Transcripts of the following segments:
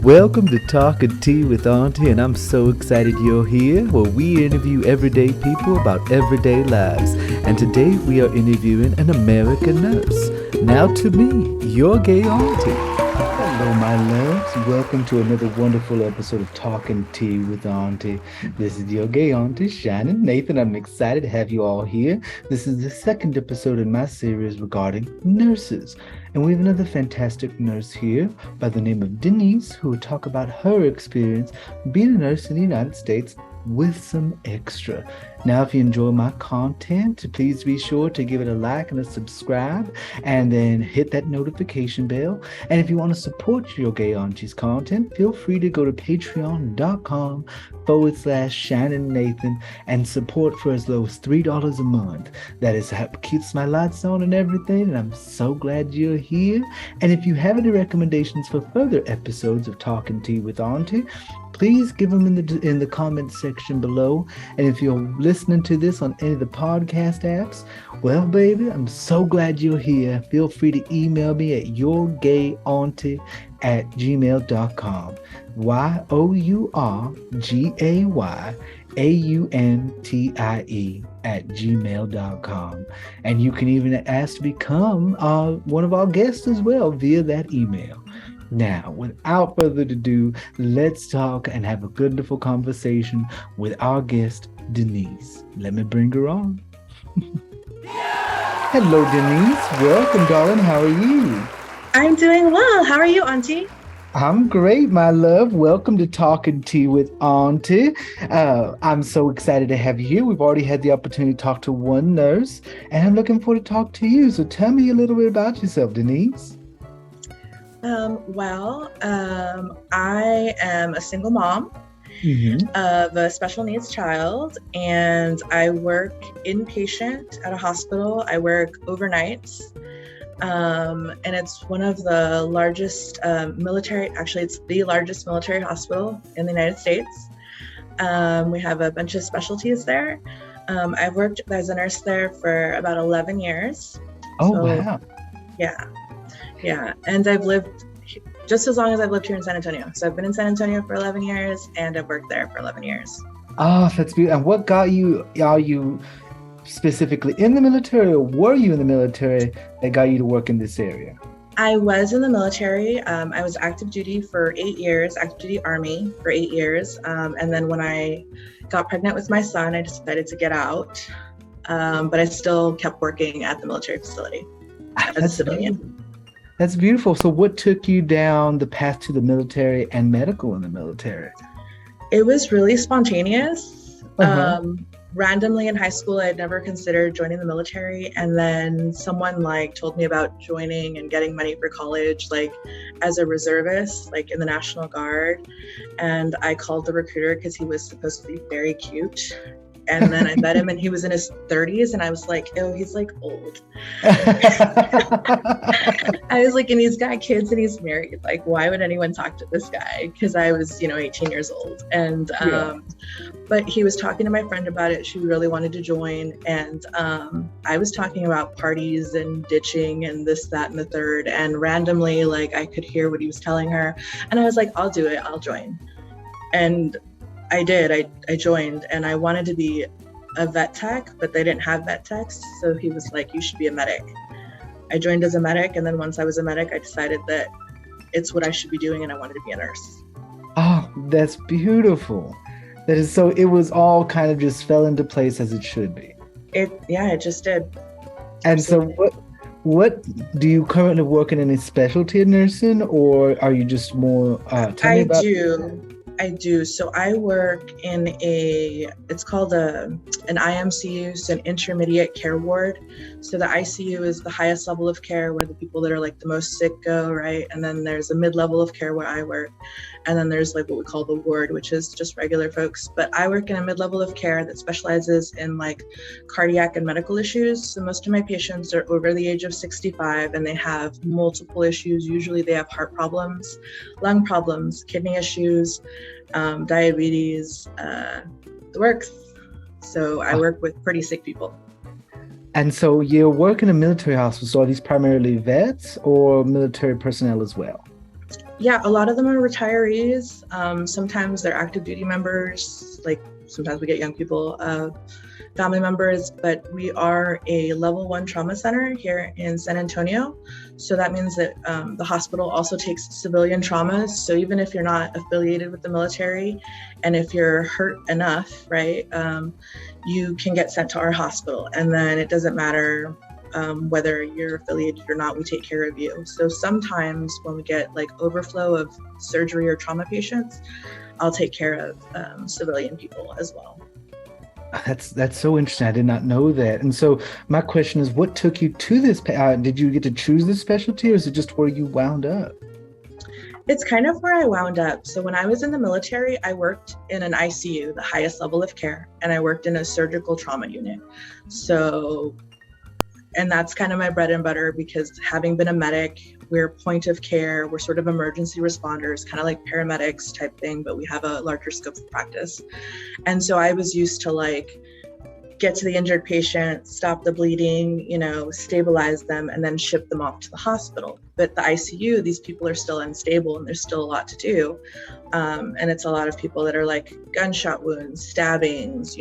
Welcome to Talking Tea with Auntie, and I'm so excited you're here, where we interview everyday people about everyday lives. And today we are interviewing an American nurse. Now to me, your gay auntie. Hello, my loves. Welcome to another wonderful episode of Talking Tea with Auntie. This is your gay auntie, Shannon Nathan. I'm excited to have you all here. This is the second episode in my series regarding nurses. And we have another fantastic nurse here by the name of Denise, who will talk about her experience being a nurse in the United States with some extra. Now, if you enjoy my content, please be sure to give it a like and a subscribe, and then hit that notification bell. And if you want to support your gay auntie's content, feel free to go to patreon.com/Shannon Nathan and support for as low as $3 a month. That is how it keeps my lights on and everything, and I'm so glad you're here. And if you have any recommendations for further episodes of Talking Tea with Auntie, please give them in the comment section below. And if you're listening to this on any of the podcast apps, well, baby, I'm so glad you're here. Feel free to email me at yourgayauntie@gmail.com. yourgayauntie@gmail.com. And you can even ask to become one of our guests as well via that email. Now, without further ado, let's talk and have a wonderful conversation with our guest, Denise. Let me bring her on. Hello, Denise. Welcome, darling. How are you? I'm doing well. How are you, Auntie? I'm great, my love. Welcome to Talking Tea with Auntie. I'm so excited to have you here. We've already had the opportunity to talk to one nurse, and I'm looking forward to talk to you. So tell me a little bit about yourself, Denise. I am a single mom of a special needs child, and I work inpatient at a hospital. I work overnights, and it's one of the largest it's the largest military hospital in the United States. We have a bunch of specialties there. I've worked as a nurse there for about 11 years. Wow. Yeah, and I've lived just as long as I've lived here in San Antonio. So I've been in San Antonio for 11 years, and I've worked there for 11 years. Oh, that's beautiful. And what got you, are you specifically in the military, or were you in the military that got you to work in this area? I was in the military. I was active duty for 8 years, active duty Army for 8 years. And then when I got pregnant with my son, I decided to get out. But I still kept working at the military facility as a civilian. That's beautiful. So what took you down the path to the military and medical in the military? It was really spontaneous. Randomly in high school, I had never considered joining the military. And then someone told me about joining and getting money for college, as a reservist, in the National Guard. And I called the recruiter because he was supposed to be very cute. And then I met him, and he was in his 30s, and I was like, oh, he's old. I was like, and he's got kids and he's married. Why would anyone talk to this guy? Because I was, 18 years old. And, but he was talking to my friend about it. She really wanted to join. And I was talking about parties and ditching and this, that, and the third. And randomly, I could hear what he was telling her. And I was like, I'll do it. I'll join. And I did. I joined, and I wanted to be a vet tech, but they didn't have vet techs. So he was like, you should be a medic. I joined as a medic. And then once I was a medic, I decided that it's what I should be doing, and I wanted to be a nurse. Oh, that's beautiful. That is so, it was all kind of just fell into place as it should be. It just did. And so what do you currently work in any specialty in nursing, or are you just more, I do. So I work in it's called an IMCU, so an intermediate care ward. So the ICU is the highest level of care where the people that are the most sick go, right? And then there's a mid-level of care where I work. And then there's what we call the ward, which is just regular folks. But I work in a mid-level of care that specializes in cardiac and medical issues. So most of my patients are over the age of 65, and they have multiple issues. Usually they have heart problems, lung problems, kidney issues, diabetes, the works. So I work with pretty sick people. And so you work in a military hospital. So are these primarily vets or military personnel as well? Yeah, a lot of them are retirees. Sometimes they're active duty members. Like sometimes we get young people, family members, but we are a level 1 trauma center here in San Antonio. So that means that the hospital also takes civilian traumas. So even if you're not affiliated with the military, and if you're hurt enough, right, you can get sent to our hospital. And then it doesn't matter whether you're affiliated or not, we take care of you. So sometimes when we get like overflow of surgery or trauma patients, I'll take care of civilian people as well. That's so interesting. I did not know that. And so my question is, what took you to this? Did you get to choose this specialty, or is it just where you wound up? It's kind of where I wound up. So when I was in the military, I worked in an ICU, the highest level of care, and I worked in a surgical trauma unit. And that's kind of my bread and butter, because having been a medic, we're point of care, we're sort of emergency responders, kind of like paramedics type thing, but we have a larger scope of practice. And so I was used to like get to the injured patient, stop the bleeding, stabilize them, and then ship them off to the hospital. But the ICU, these people are still unstable and there's still a lot to do. And it's a lot of people that are like gunshot wounds, stabbings,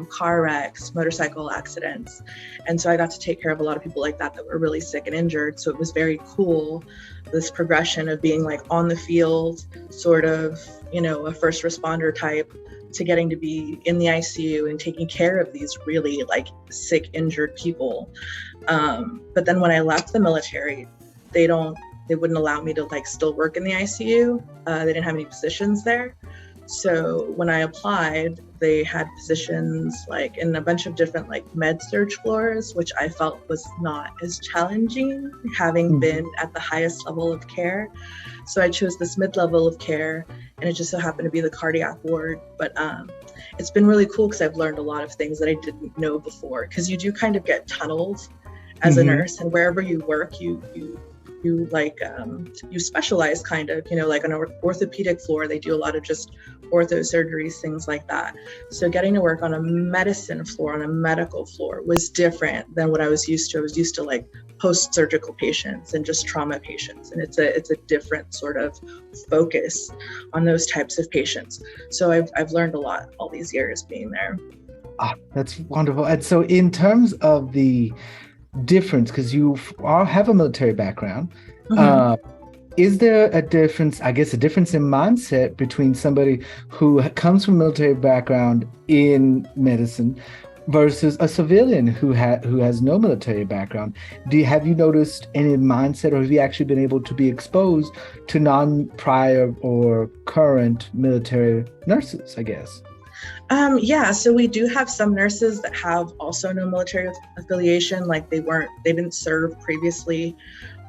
car wrecks, motorcycle accidents. And so I got to take care of a lot of people like that were really sick and injured. So it was very cool, this progression of being like on the field, sort of, a first responder type, to getting to be in the ICU and taking care of these really like sick, injured people. But then when I left the military, they wouldn't allow me to like still work in the ICU. They didn't have any positions there. So when I applied, they had positions like in a bunch of different like med surg floors, which I felt was not as challenging, having been at the highest level of care. So I chose this mid-level of care, and it just so happened to be the cardiac ward. But it's been really cool because I've learned a lot of things that I didn't know before, because you do kind of get tunneled as a nurse, and wherever you work, you like you specialize kind of, like on an orthopedic floor, they do a lot of just ortho surgeries, things like that. So getting to work on a medicine floor, on a medical floor, was different than what I was used to. I was used to like post-surgical patients and just trauma patients, and it's a different sort of focus on those types of patients. So I've learned a lot all these years being there. That's wonderful. And so in terms of the difference, because you all have a military background, is there a difference in mindset between somebody who comes from a military background in medicine versus a civilian who has no military background? Have you noticed any mindset, or have you actually been able to be exposed to non-prior or current military nurses, I guess? Yeah, so we do have some nurses that have also no military affiliation, like they didn't serve previously,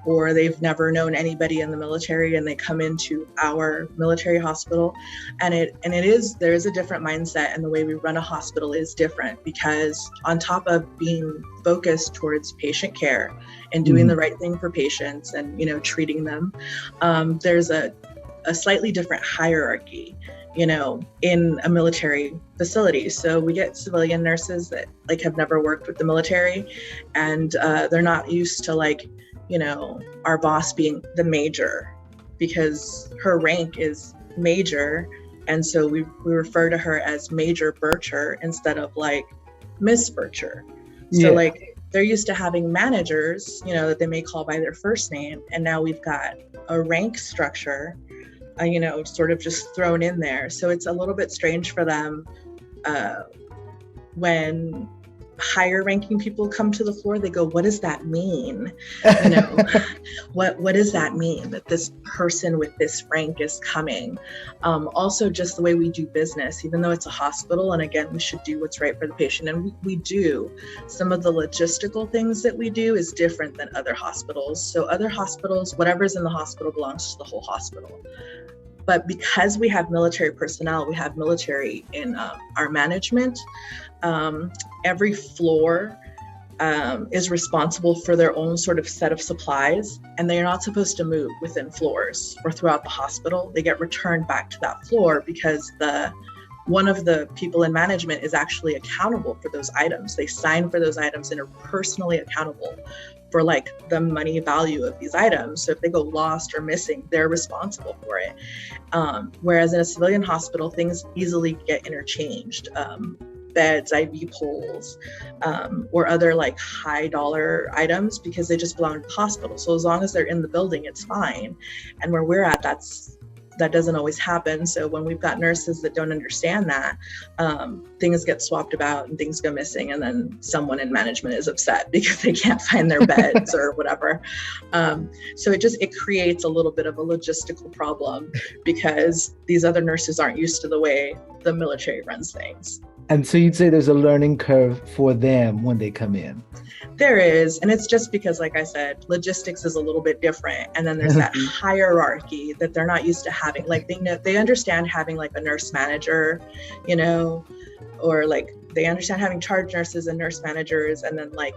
or they've never known anybody in the military, and they come into our military hospital. And there is a different mindset, and the way we run a hospital is different, because on top of being focused towards patient care and doing the right thing for patients and, treating them, there's a slightly different hierarchy, in a military facility. So we get civilian nurses that like have never worked with the military, and they're not used to like, our boss being the major, because her rank is major. And so we refer to her as Major Bircher instead of like Miss Bircher. So like they're used to having managers, that they may call by their first name. And now we've got a rank structure, sort of just thrown in there. So it's a little bit strange for them when higher ranking people come to the floor. They go, what does that mean? What does that mean that this person with this rank is coming? Also just the way we do business, even though it's a hospital, and again, we should do what's right for the patient, and we do. Some of the logistical things that we do is different than other hospitals. So other hospitals, whatever's in the hospital belongs to the whole hospital. But because we have military personnel, we have military in our management. Every floor is responsible for their own sort of set of supplies, and they are not supposed to move within floors or throughout the hospital. They get returned back to that floor because one of the people in management is actually accountable for those items. They sign for those items and are personally accountable for like the money value of these items. So if they go lost or missing, they're responsible for it. Whereas in a civilian hospital, things easily get interchanged. Beds, IV poles, or other like high dollar items, because they just belong to the hospital. So as long as they're in the building, it's fine. And where we're at, that doesn't always happen. So when we've got nurses that don't understand that, things get swapped about and things go missing, and then someone in management is upset because they can't find their beds or whatever. So it creates a little bit of a logistical problem, because these other nurses aren't used to the way the military runs things. And so you'd say there's a learning curve for them when they come in. There is, and it's just because, like I said, logistics is a little bit different, and then there's that hierarchy that they're not used to having. Like they understand having like a nurse manager, or like they understand having charge nurses and nurse managers, and then like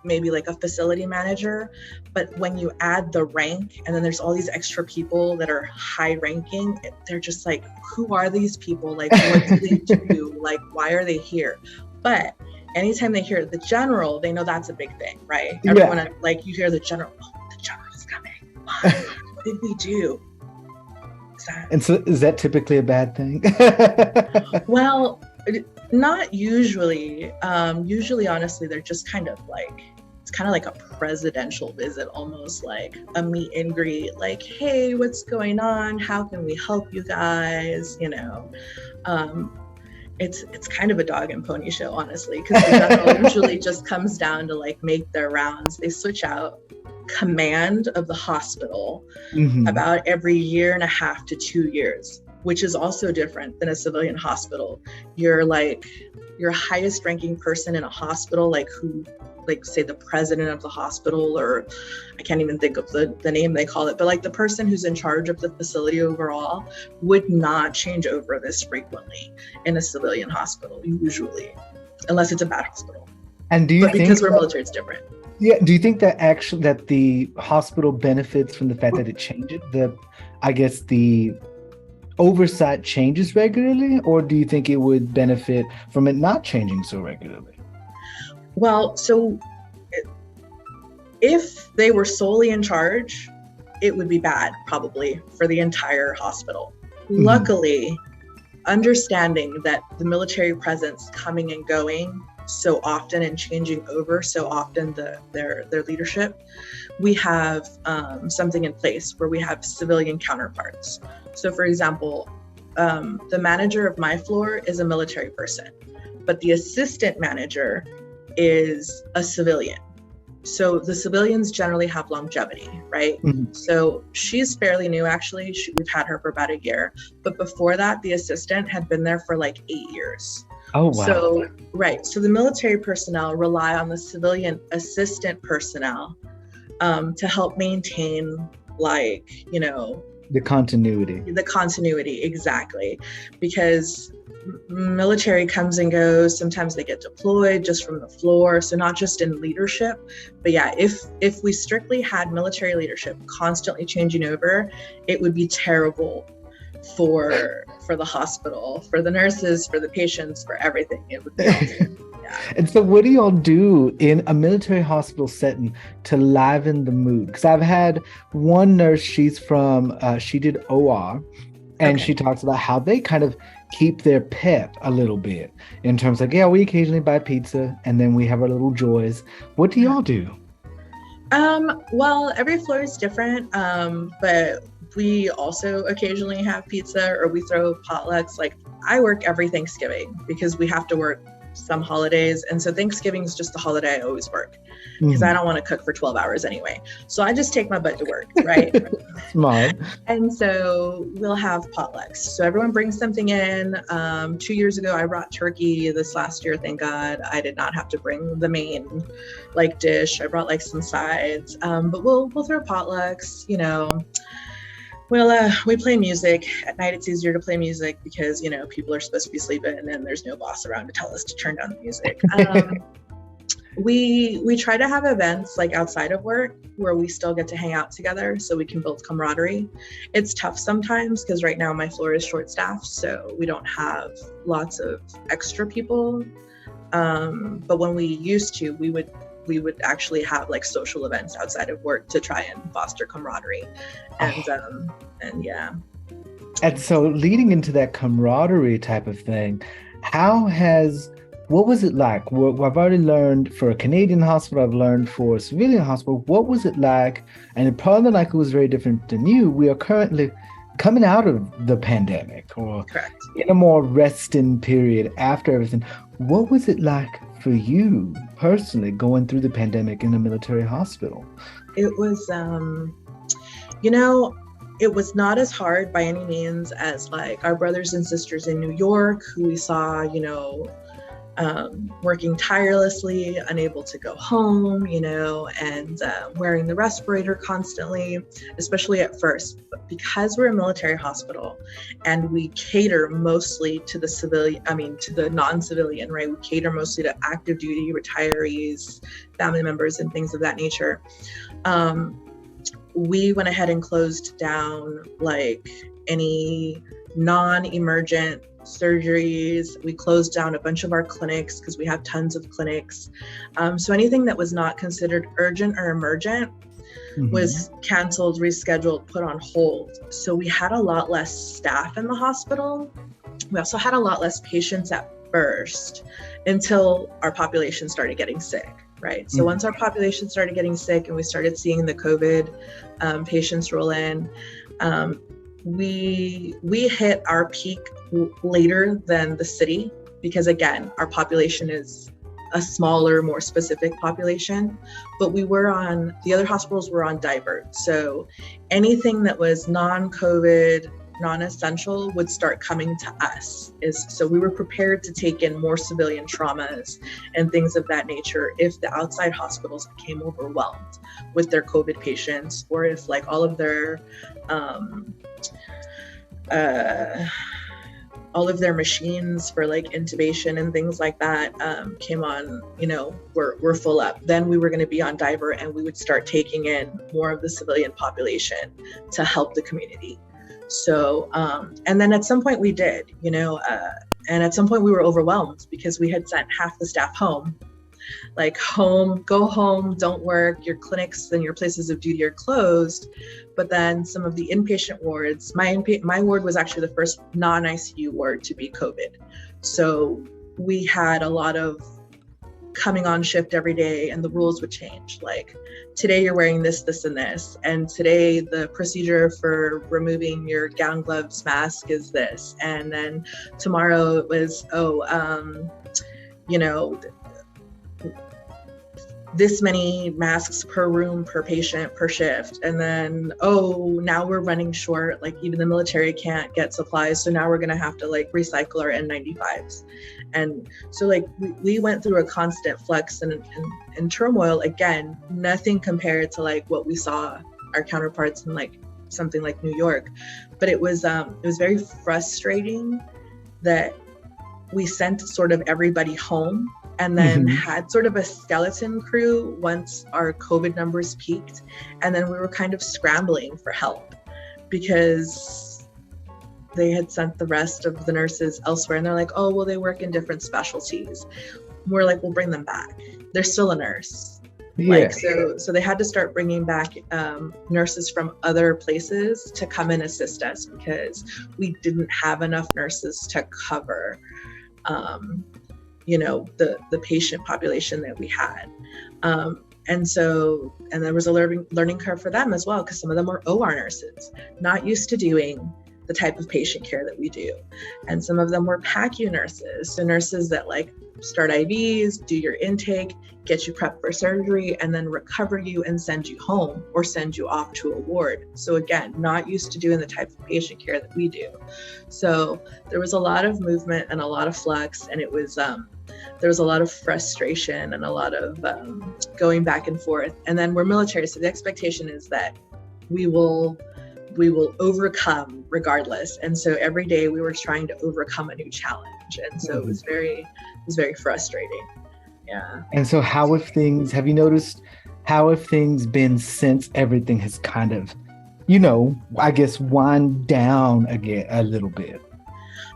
maybe like a facility manager. But when you add the rank, and then there's all these extra people that are high ranking, they're just like, who are these people? Like, what do they do? Like, why are they here? But anytime they hear the general, they know that's a big thing, right? Everyone, like, you hear the general, oh, the general's coming. What did we do? And so is that typically a bad thing? Well, not usually. Usually, honestly, they're just kind of like, it's kind of like a presidential visit, almost like a meet and greet, like, hey, what's going on? How can we help you guys? It's kind of a dog and pony show, honestly, because the general usually just comes down to like make their rounds. They switch out command of the hospital about every 1.5 to 2 years, which is also different than a civilian hospital. You're like your highest ranking person in a hospital, like who, like say the president of the hospital, or I can't even think of the name they call it, but like the person who's in charge of the facility overall would not change over this frequently in a civilian hospital, usually, unless it's a bad hospital. And do you think because we're military, it's different. Yeah. Do you think that actually that the hospital benefits from the fact that it changes the oversight changes regularly, or do you think it would benefit from it not changing so regularly? Well, so if they were solely in charge, it would be bad probably for the entire hospital. Luckily, understanding that the military presence coming and going so often and changing over so often their leadership, we have something in place where we have civilian counterparts. So for example, the manager of my floor is a military person, but the assistant manager is a civilian. So the civilians generally have longevity, right? So she's fairly new, actually. We've had her for about 1 year. But before that, the assistant had been there for like 8 years. Oh, wow. So, right. So the military personnel rely on the civilian assistant personnel to help maintain, like, the continuity. The continuity, exactly. Because military comes and goes. Sometimes they get deployed just from the floor. So not just in leadership, but yeah, if we strictly had military leadership constantly changing over, it would be terrible for the hospital, for the nurses, for the patients, for everything. It would be awful. Yeah. And so what do y'all do in a military hospital setting to liven the mood? Because I've had one nurse, she did OR, and she talks about how they kind of keep their pep a little bit in terms of, we occasionally buy pizza and then we have our little joys. What do y'all do? Well, every floor is different, but we also occasionally have pizza, or we throw potlucks. Like, I work every Thanksgiving because we have to work some holidays, and so Thanksgiving is just the holiday I always work because I don't want to cook for 12 hours anyway. So I just take my butt to work, right? Smart. And so we'll have potlucks. So everyone brings something in. 2 years ago, I brought turkey. This last year, thank God, I did not have to bring the main dish. I brought some sides, but we'll throw potlucks, we play music. At night, it's easier to play music because, people are supposed to be sleeping and there's no boss around to tell us to turn down the music. We try to have events outside of work where we still get to hang out together so we can build camaraderie. It's tough sometimes because right now my floor is short staffed, so we don't have lots of extra people. But when we used to, we would we would actually have like social events outside of work to try and foster camaraderie. And yeah. And so leading into that camaraderie type of thing, what was it like? Well, I've already learned for a Canadian hospital, I've learned for a civilian hospital. What was it like? And it probably like it was very different than you. We are currently coming out of the pandemic, or Correct. in a more resting period after everything. What was it like for you personally going through the pandemic in a military hospital? It was, it was not as hard by any means as like our brothers and sisters in New York, who we saw, working tirelessly, unable to go home, and wearing the respirator constantly, especially at first. But because we're a military hospital and we cater mostly to the non-civilian, right? We cater mostly to active duty, retirees, family members, and things of that nature. We went ahead and closed down like any non-emergent surgeries. We closed down a bunch of our clinics because we have tons of clinics. So anything that was not considered urgent or emergent was canceled, rescheduled, put on hold. So we had a lot less staff in the hospital. We also had a lot less patients at first until our population started getting sick, right? So once our population started getting sick and we started seeing the COVID patients roll in, we hit our peak later than the city because, again, our population is a smaller, more specific population, but the other hospitals were on divert. So anything that was non-COVID, non-essential would start coming to us. So we were prepared to take in more civilian traumas and things of that nature if the outside hospitals became overwhelmed with their COVID patients, or if like all of their machines for like intubation and things like that came on, were full up. Then we were going to be on divert and we would start taking in more of the civilian population to help the community. So, and then at some point we did, and at some point we were overwhelmed because we had sent half the staff home. Like go home, don't work, your clinics and your places of duty are closed. But then some of the inpatient wards, my ward was actually the first non-ICU ward to be COVID. So we had a lot of coming on shift every day and the rules would change. Like today you're wearing this, this, and this. And today the procedure for removing your gown, gloves, mask is this. And then tomorrow it was, this many masks per room, per patient, per shift. And then, now we're running short. Like even the military can't get supplies. So now we're going to have to like recycle our N95s. And so like we went through a constant flux and turmoil. Again, nothing compared to like what we saw our counterparts in like something like New York. But it was very frustrating that we sent sort of everybody home and then had sort of a skeleton crew once our COVID numbers peaked. And then we were kind of scrambling for help because they had sent the rest of the nurses elsewhere. And they're like, oh, well, they work in different specialties. We're like, we'll bring them back. They're still a nurse. Yeah. So they had to start bringing back nurses from other places to come and assist us because we didn't have enough nurses to cover the patient population that we had. And there was a learning curve for them as well, because some of them were OR nurses, not used to doing the type of patient care that we do. And some of them were PACU nurses, so nurses that like start IVs, do your intake, get you prepped for surgery, and then recover you and send you home or send you off to a ward. So again, not used to doing the type of patient care that we do. So there was a lot of movement and a lot of flux, and it was there was a lot of frustration and a lot of going back and forth. And then we're military, so the expectation is that we will overcome regardless. And so every day we were trying to overcome a new challenge. And so it was very frustrating. Yeah. And so have you noticed how have things been since everything has kind of, I guess wind down again a little bit?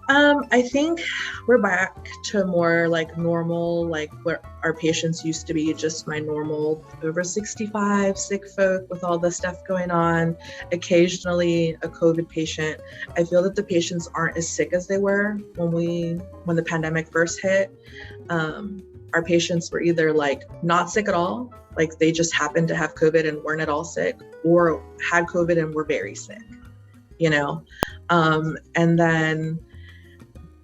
I think we're back to more like normal, like where our patients used to be just my normal over 65 sick folk with all the stuff going on, occasionally a COVID patient. I feel that the patients aren't as sick as they were when the pandemic first hit. Our patients were either like not sick at all, like they just happened to have COVID and weren't at all sick, or had COVID and were very sick, you know? And then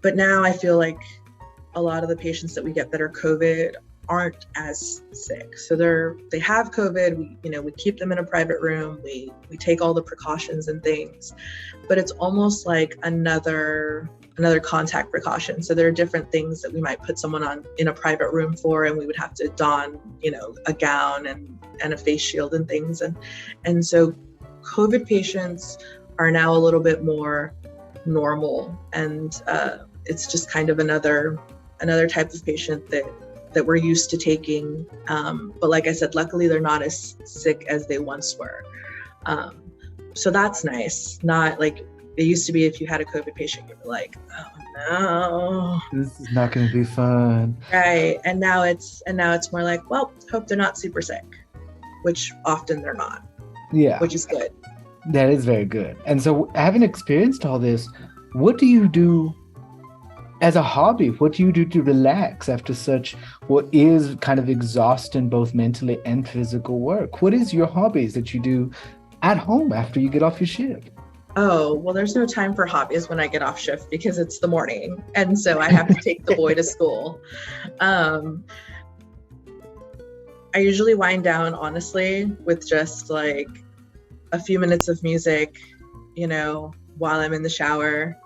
But now I feel like a lot of the patients that we get that are COVID aren't as sick. So they have COVID. We keep them in a private room. We take all the precautions and things, but it's almost like another contact precaution. So there are different things that we might put someone on in a private room for, and we would have to don, a gown and a face shield and things. And so COVID patients are now a little bit more normal, and it's just kind of another type of patient that we're used to taking. But like I said, luckily they're not as sick as they once were. So that's nice. Not like it used to be, if you had a COVID patient, you were like, oh no, This is not going to be fun. right? And now it's more like, well, hope they're not super sick, which often they're not. Yeah, which is good. That is very good. And so, having experienced all this, what do you do as a hobby? What do you do to relax after such what is kind of exhausting, both mentally and physical work? What is your hobbies that you do at home after you get off your shift? Oh, well, there's no time for hobbies when I get off shift because it's the morning. And so I have to take the boy to school. I usually wind down, honestly, with just like a few minutes of music, while I'm in the shower.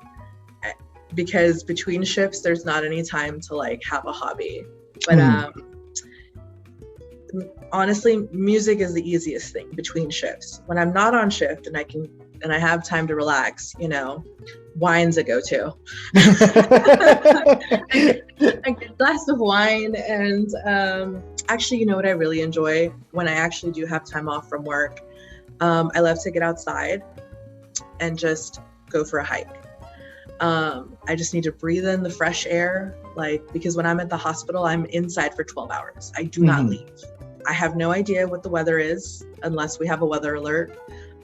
Because between shifts, there's not any time to like have a hobby. But honestly, music is the easiest thing between shifts. When I'm not on shift and I have time to relax, wine's a go-to. A good glass of wine. And actually, you know what I really enjoy when I actually do have time off from work? I love to get outside and just go for a hike. I just need to breathe in the fresh air, because when I'm at the hospital, I'm inside for 12 hours. I do not leave. I have no idea what the weather is unless we have a weather alert.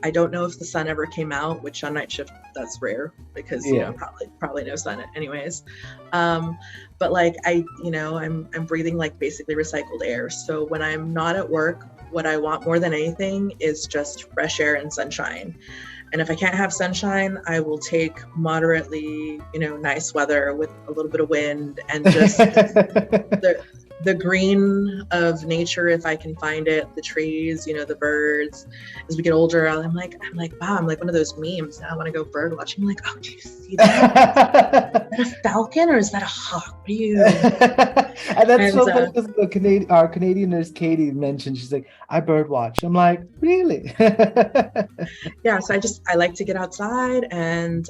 I don't know if the sun ever came out, which on night shift, that's rare because, probably no sun anyways. But I'm breathing basically recycled air. So when I'm not at work, what I want more than anything is just fresh air and sunshine. And if I can't have sunshine, I will take moderately, nice weather with a little bit of wind and just the green of nature, if I can find it, the trees, the birds. As we get older, I'm like, wow, I'm like one of those memes. Now I want to go bird watching. I'm like, oh, do you see that? Is that a falcon or is that a hawk? What are you? And that's so funny. Our Canadian nurse Katie mentioned, she's like, I bird watch. I'm like, really? Yeah, so I like to get outside and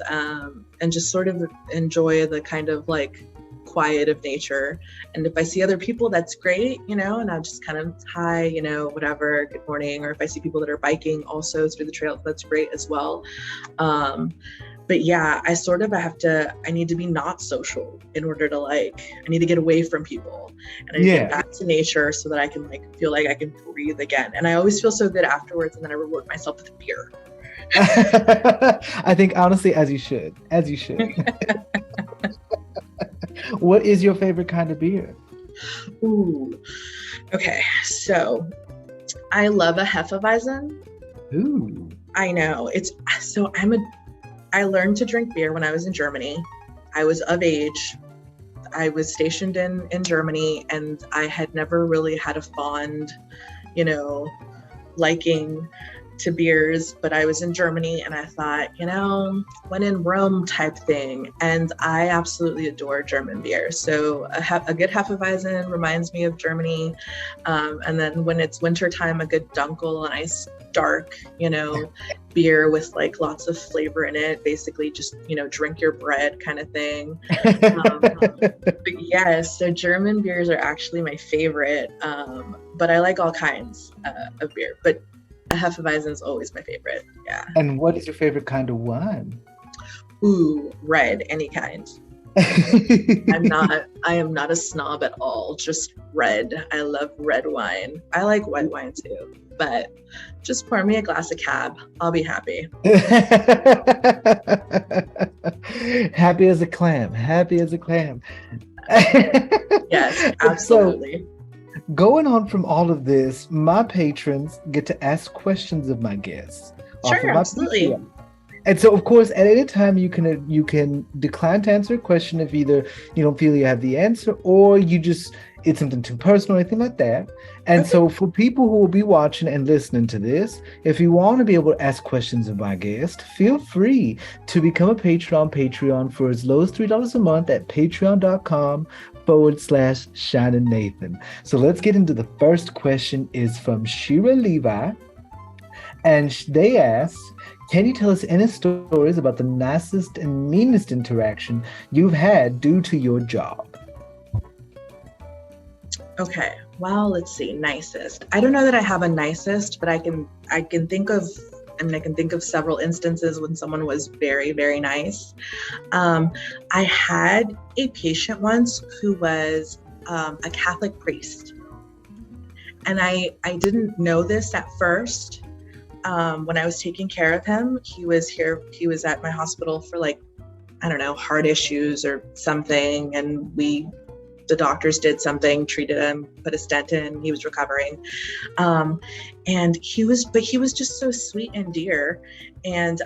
just sort of enjoy the kind of quiet of nature. And if I see other people, that's great, and I'll just kind of hi, whatever, good morning. Or if I see people that are biking also through the trail, that's great as well. But yeah, I need to be not social in order to I need to get away from people and I need to get back to nature so that I can feel like I can breathe again. And I always feel so good afterwards, and then I reward myself with a beer. I think honestly, as you should. What is your favorite kind of beer? Ooh, okay. So I love a Hefeweizen. Ooh. I know. I learned to drink beer when I was in Germany. I was of age. I was stationed in Germany, and I had never really had a fond, liking to beers, but I was in Germany and I thought, when in Rome type thing. And I absolutely adore German beer. So a good Hefeweizen reminds me of Germany. And then when it's wintertime, a good Dunkel, a nice dark, beer with lots of flavor in it. Basically just, drink your bread kind of thing. But yes, so German beers are actually my favorite. But I like all kinds of beer. But a Hefeweizen is always my favorite. Yeah. And what is your favorite kind of wine? Ooh, red, any kind. I am not a snob at all. Just red. I love red wine. I like white wine too, but just pour me a glass of cab. I'll be happy. Happy as a clam. Happy as a clam. Yes, absolutely. So, going on from all of this, my patrons get to ask questions of my guests. Sure, absolutely. Patreon. And so, of course, at any time you can decline to answer a question if either you don't feel you have the answer or it's something too personal or anything like that. And so for people who will be watching and listening to this, if you want to be able to ask questions of my guest, feel free to become a Patreon for as low as $3 a month at patreon.com/Shining Nathan. So let's get into the first question. Is from Shira Levi. And they ask, can you tell us any stories about the nastiest and meanest interaction you've had due to your job? Okay, well, let's see. Nicest. I don't know that I have a nicest, but I can think of several instances when someone was very, very nice. I had a patient once who was a Catholic priest, and I didn't know this at first. When I was taking care of him, he was at my hospital for heart issues or something. And the doctors did something, treated him, put a stent in, he was recovering. And he was just so sweet and dear. And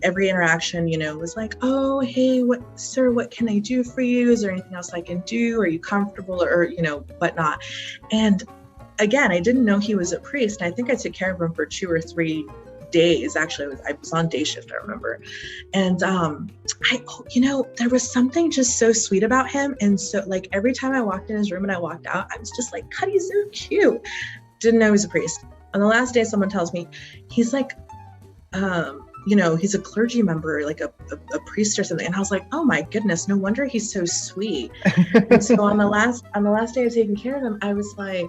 every interaction, was like, oh, hey, sir, what can I do for you? Is there anything else I can do? Are you comfortable or whatnot? And again, I didn't know he was a priest. And I think I took care of him for 2 or 3 days. Actually, I was on day shift, I remember. And there was something just so sweet about him. And so every time I walked in his room and I walked out, I was just like, God, he's so cute. Didn't know he was a priest. On the last day, someone tells me he's like, he's a clergy member, like a priest or something. And I was like, oh my goodness, no wonder he's so sweet. And so on the last day of taking care of him, I was like,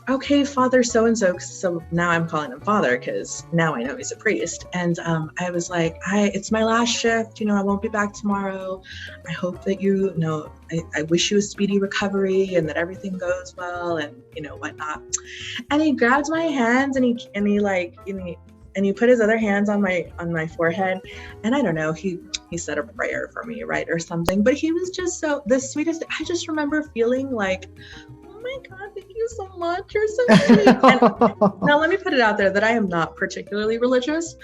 okay, Father so-and-so. So now I'm calling him Father because now I know he's a priest. And I was like, it's my last shift, I won't be back tomorrow. I hope that I wish you a speedy recovery and that everything goes well and whatnot. And he grabbed my hands and he put his other hands on my forehead, and I don't know, he said a prayer for me, right, or something. But he was just the sweetest. I just remember feeling like, oh my God, thank you so much. You're so sweet. And now let me put it out there that I am not particularly religious.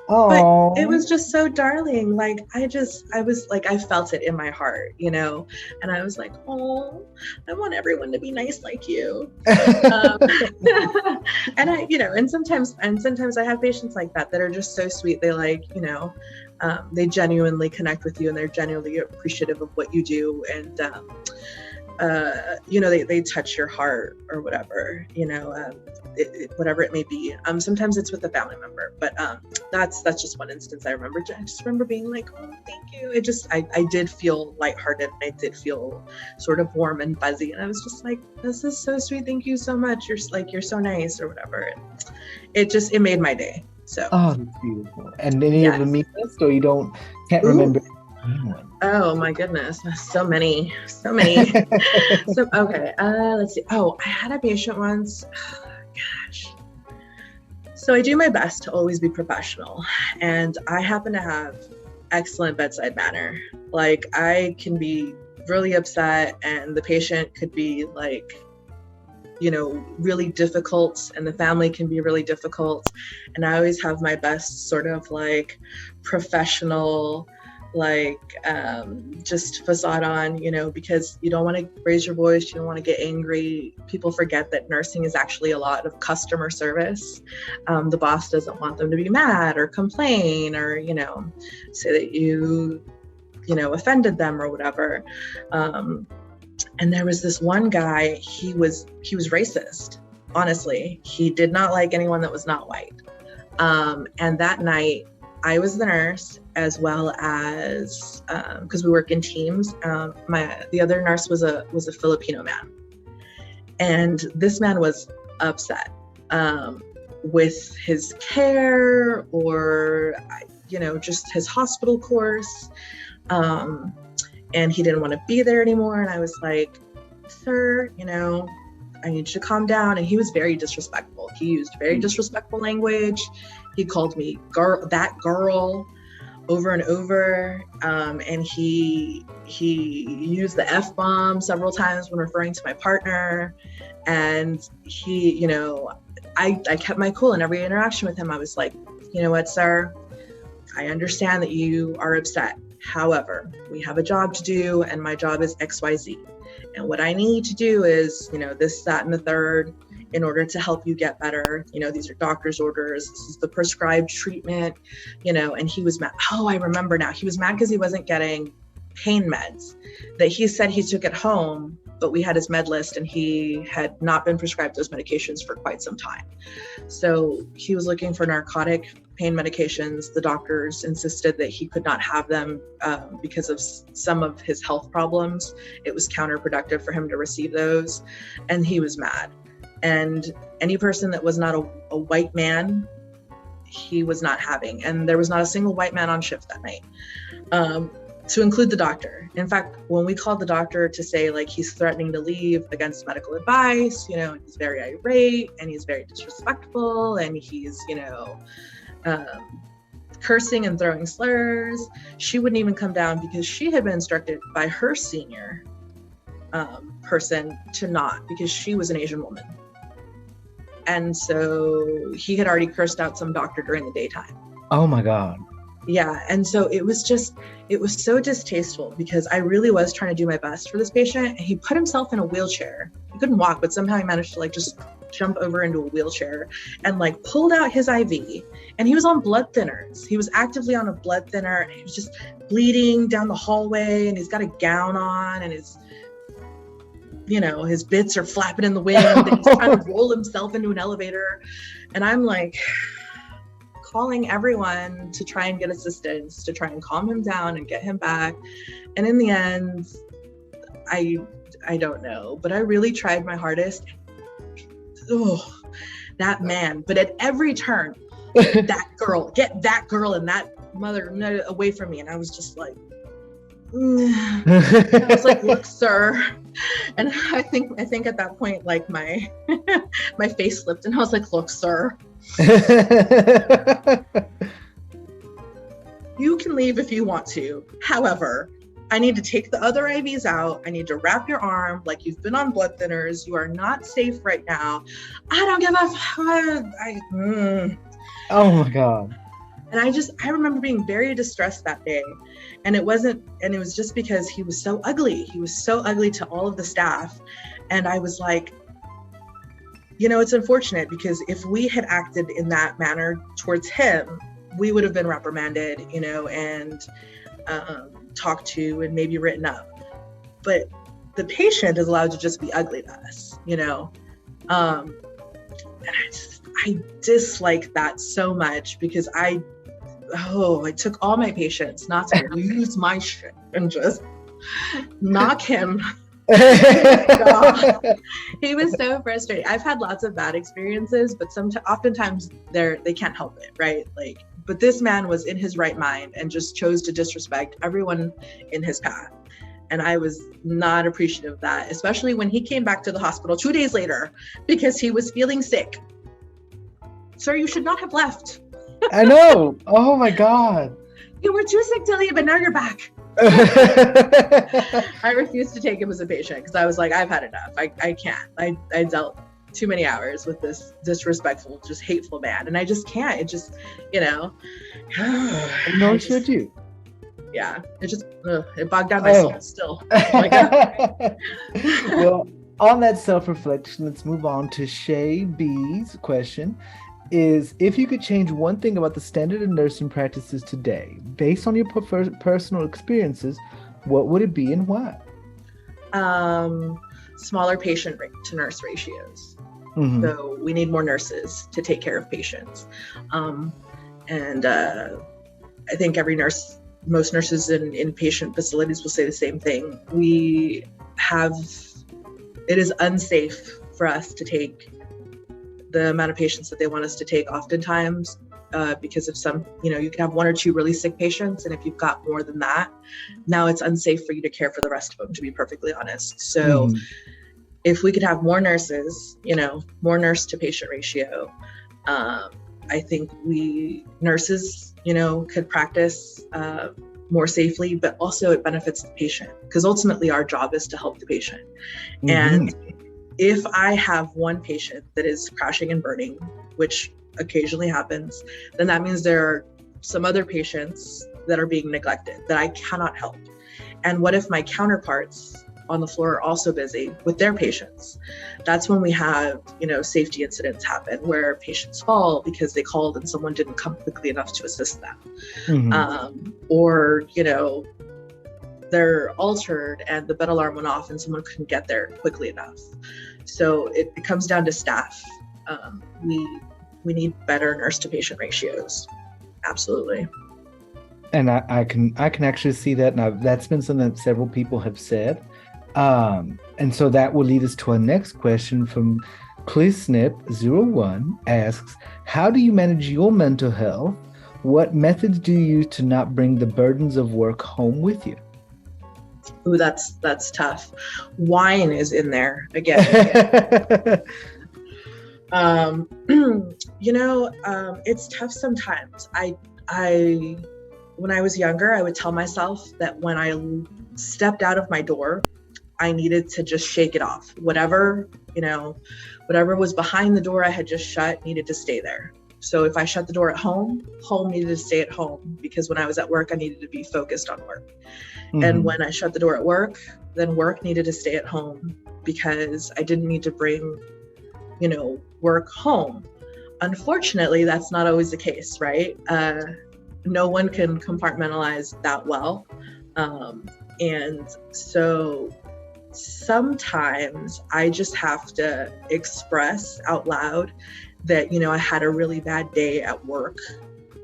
But it was just so darling. I felt it in my heart, and I was like, oh, I want everyone to be nice like you. And and sometimes I have patients like that are just so sweet. They they genuinely connect with you and they're genuinely appreciative of what you do. And, they touch your heart or whatever, whatever it may be. Sometimes it's with a family member, but that's just one instance I remember. I just remember being like, oh, thank you. I did feel lighthearted and I did feel sort of warm and fuzzy. And I was just like, this is so sweet. Thank you so much. You're so nice or whatever. And it made my day. So. Oh, that's beautiful. And any of the meanest, or can't remember anyone? Oh my goodness, so many. So okay, let's see. Oh, I had a patient once. Oh, gosh. So I do my best to always be professional, and I happen to have excellent bedside manner. I can be really upset, and the patient could be really difficult, and the family can be really difficult. And I always have my best sort of professional, just facade on, because you don't want to raise your voice. You don't want to get angry. People forget that nursing is actually a lot of customer service. The boss doesn't want them to be mad or complain or, say that you offended them or whatever. And there was this one guy, he was racist. Honestly, he did not like anyone that was not white. And that night I was the nurse, as well as, because we work in teams. The other nurse was a Filipino man. And this man was upset. with his care or, just his hospital course. And he didn't want to be there anymore. And I was like, sir, I need you to calm down. And he was very disrespectful. He used very disrespectful language. He called me that girl over and over. And he used the F-bomb several times when referring to my partner. And he, I kept my cool in every interaction with him. I was like, you know what, sir, I understand that you are upset. However, we have a job to do, and my job is XYZ. And what I need to do is, this, that, and the third in order to help you get better. These are doctor's orders. This is the prescribed treatment, and he was mad. Oh, I remember now. He was mad because he wasn't getting pain meds that he said he took at home, but we had his med list and he had not been prescribed those medications for quite some time. So he was looking for narcotic pain medications. The doctors insisted that he could not have them because of some of his health problems. It was counterproductive for him to receive those, and he was mad. And any person that was not a white man, he was not having. And there was not a single white man on shift that night, to include the doctor. In fact, when we called the doctor to say like he's threatening to leave against medical advice, he's very irate and he's very disrespectful and he's, cursing and throwing slurs, she wouldn't even come down because she had been instructed by her senior person to not, because she was an Asian woman. And so he had already cursed out some doctor during the daytime. Oh my God. Yeah. And so it was so distasteful because I really was trying to do my best for this patient. And he put himself in a wheelchair. He couldn't walk, but somehow he managed to just jump over into a wheelchair and pulled out his IV. And he was on blood thinners. He was actively on a blood thinner. And he was just bleeding down the hallway, and he's got a gown on, and his bits are flapping in the wind, and he's trying to roll himself into an elevator. And I'm calling everyone to try and get assistance, to try and calm him down and get him back. And in the end, I don't know, but I really tried my hardest. Oh, that man. But at every turn, that girl, get that girl and that mother away from me. And I was just like, I was like, look, sir. And I think at that point, my my face slipped, and I was like, look, sir. You can leave if you want to. However, I need to take the other IVs out. I need to wrap your arm like you've been on blood thinners. You are not safe right now. I don't give a fuck. Oh my God. And I remember being very distressed that day. And it was just because he was so ugly. He was so ugly to all of the staff. And I was like, it's unfortunate because if we had acted in that manner towards him, we would have been reprimanded, and talked to and maybe written up. But the patient is allowed to just be ugly to us, and I dislike that so much because I took all my patience not to lose my shit and just knock him. God. He was so frustrating. I've had lots of bad experiences, but oftentimes they can't help it, right? But this man was in his right mind and just chose to disrespect everyone in his path. And I was not appreciative of that, especially when he came back to the hospital 2 days later because he was feeling sick. Sir, you should not have left. I know. Oh my God. You were too sick to leave, and now you're back. I refused to take him as a patient because I was like, I've had enough. I can't. I dealt too many hours with this disrespectful, just hateful man, and I just can't. It just, Nor should you. Yeah, it bogged down my soul still. Well, on that self-reflection, let's move on to Shay B's question. Is if you could change one thing about the standard of nursing practices today, based on your personal experiences, what would it be and why? Smaller patient to nurse ratios. Mm-hmm. So we need more nurses to take care of patients. And I think most nurses in inpatient facilities will say the same thing. It is unsafe for us to take the amount of patients that they want us to take oftentimes, because of some, you can have one or two really sick patients. And if you've got more than that, now it's unsafe for you to care for the rest of them, to be perfectly honest. So if we could have more nurses, more nurse to patient ratio, I think nurses, could practice more safely, but also it benefits the patient, because ultimately our job is to help the patient. And if I have one patient that is crashing and burning, which occasionally happens, then that means there are some other patients that are being neglected that I cannot help. And what if my counterparts on the floor are also busy with their patients? That's when we have, safety incidents happen where patients fall because they called and someone didn't come quickly enough to assist them. Or, they're altered and the bed alarm went off and someone couldn't get there quickly enough. So it comes down to staff. We need better nurse to patient ratios. Absolutely. And I can actually see that. Now that's been something that several people have said. And so that will lead us to our next question from ClearSnip01 asks, how do you manage your mental health? What methods do you use to not bring the burdens of work home with you? Ooh, that's tough. Wine is in there again. It's tough sometimes. I when I was younger, I would tell myself that when I stepped out of my door, I needed to just shake it off. Whatever was behind the door I had just shut needed to stay there. So if I shut the door at home needed to stay at home, because when I was at work, I needed to be focused on work. And when I shut the door at work, then work needed to stay at home, because I didn't need to bring, work home. Unfortunately, that's not always the case, right? No one can compartmentalize that well. And so sometimes I just have to express out loud that, I had a really bad day at work,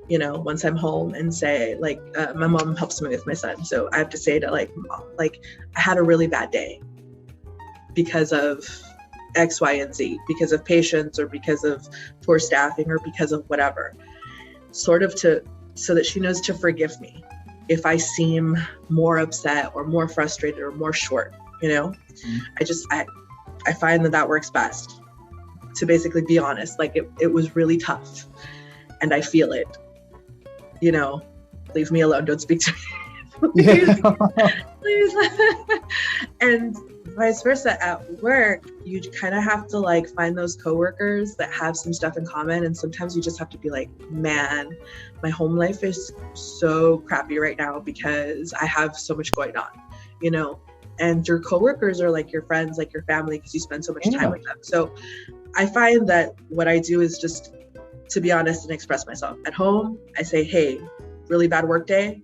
once I'm home, and say, like, my mom helps me with my son. So I have to say to Mom, I had a really bad day because of X, Y, and Z, because of patients or because of poor staffing or because of whatever, so that she knows to forgive me if I seem more upset or more frustrated or more short, I find that works best, to basically be honest. It was really tough and I feel it, leave me alone. Don't speak to me. Please. And vice versa. At work, you kind of have to find those coworkers that have some stuff in common. And sometimes you just have to be like, man, my home life is so crappy right now because I have so much going on, and your coworkers are like your friends, like your family, because you spend so much time with them. So I find that what I do is just to be honest and express myself. At home, I say, hey, really bad work day.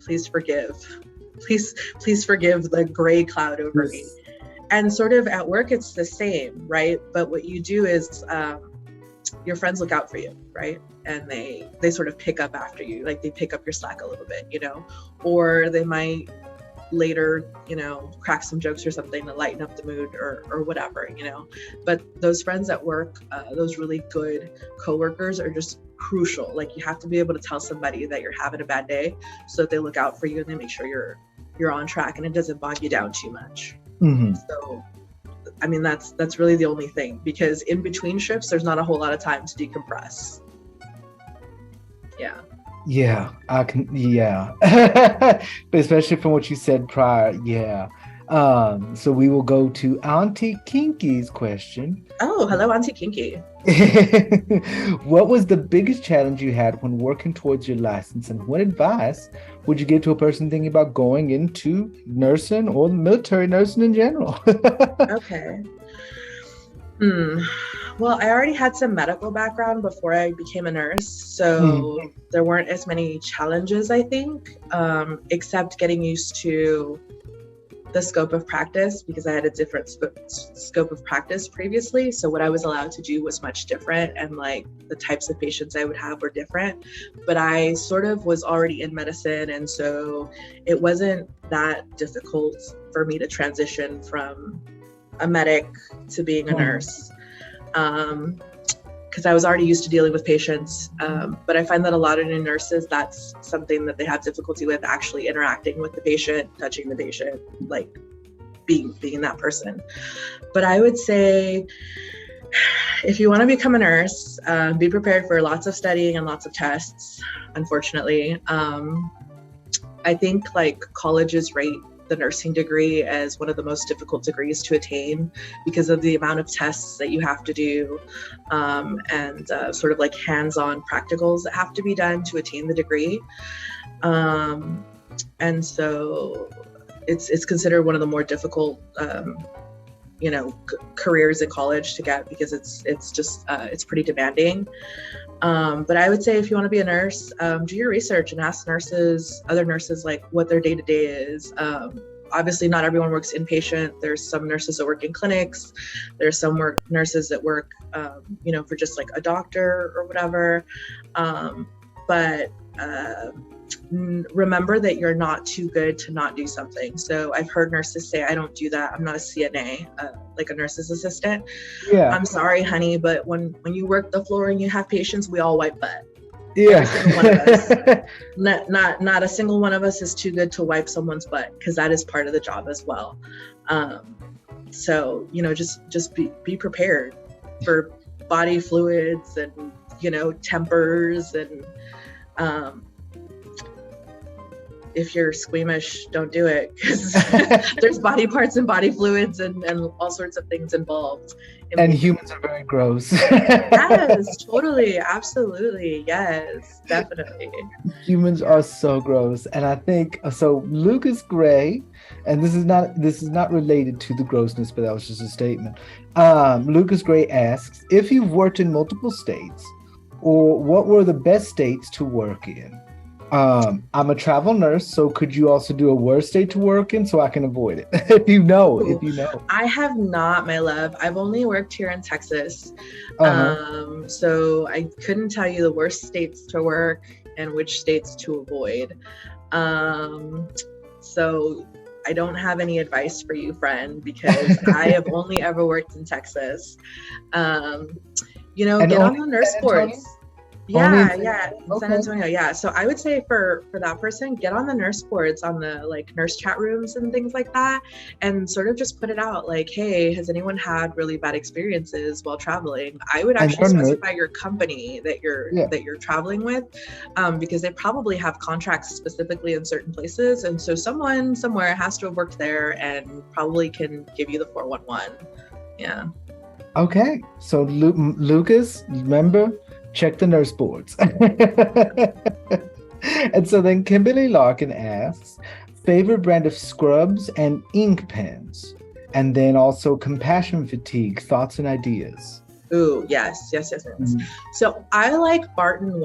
Please forgive. Please forgive the gray cloud over me. And sort of at work, it's the same, right? But what you do is your friends look out for you, right? And they sort of pick up after you, they pick up your slack a little bit, or they might later, crack some jokes or something to lighten up the mood or whatever, But those friends at work, those really good coworkers are just crucial. You have to be able to tell somebody that you're having a bad day so that they look out for you and they make sure you're on track and it doesn't bog you down too much. So, I mean, that's really the only thing, because in between shifts, there's not a whole lot of time to decompress. Yeah, I can. Yeah, but especially from what you said prior. Yeah. So we will go to Auntie Kinky's question. Oh, hello, Auntie Kinky. What was the biggest challenge you had when working towards your license, and what advice would you give to a person thinking about going into nursing or military nursing in general? Okay. Well, I already had some medical background before I became a nurse, so there weren't as many challenges, I think, except getting used to the scope of practice, because I had a different scope of practice previously. So what I was allowed to do was much different, and the types of patients I would have were different. But I sort of was already in medicine, and so it wasn't that difficult for me to transition from a medic to being a nurse. because I was already used to dealing with patients. But I find that a lot of new nurses, that's something that they have difficulty with, actually interacting with the patient, touching the patient, like being that person. But I would say, if you want to become a nurse, be prepared for lots of studying and lots of tests, unfortunately. I think like colleges rate the nursing degree as one of the most difficult degrees to attain because of the amount of tests that you have to do, and sort of like hands-on practicals that have to be done to attain the degree. And so it's considered one of the more difficult careers in college to get, because it's pretty demanding. But I would say, if you want to be a nurse, do your research and ask other nurses, like what their day-to-day is. Obviously not everyone works inpatient. There's some nurses that work in clinics. There's some nurses that work, for just like a doctor or whatever. But remember that you're not too good to not do something. So I've heard nurses say, I don't do that. I'm not a CNA, like a nurse's assistant. Yeah. I'm sorry, honey, but when you work the floor and you have patients, we all wipe butt. Yeah. Every single one of us. Not a single one of us is too good to wipe someone's butt, because that is part of the job as well. So, just be prepared for body fluids and, tempers, and if you're squeamish, don't do it, because there's body parts and body fluids and all sorts of things involved. And humans are very gross. Yes, totally. Absolutely. Yes, definitely. Humans are so gross. And I think, so Lucas Gray, and this is not related to the grossness, but that was just a statement. Lucas Gray asks, if you've worked in multiple states, or what were the best states to work in? I'm a travel nurse, so could you also do a worse state to work in so I can avoid it? if you know. I have not, my love. I've only worked here in Texas. So I couldn't tell you the worst states to work and which states to avoid. So I don't have any advice for you, friend, because I have only ever worked in Texas. Get on the nurse boards. Yeah, San Antonio. Yeah. So I would say for that person, get on the nurse boards, on the like nurse chat rooms and things like that, and sort of just put it out like, hey, has anyone had really bad experiences while traveling? I would actually specify your company that you're traveling with, because they probably have contracts specifically in certain places, and so someone somewhere has to have worked there and probably can give you the 411. Yeah. Okay. So Lucas, remember, check the nurse boards. And so then Kimberly Larkin asks, favorite brand of scrubs and ink pens, and then also compassion fatigue, thoughts and ideas. Ooh, yes. Mm-hmm. So I like Barco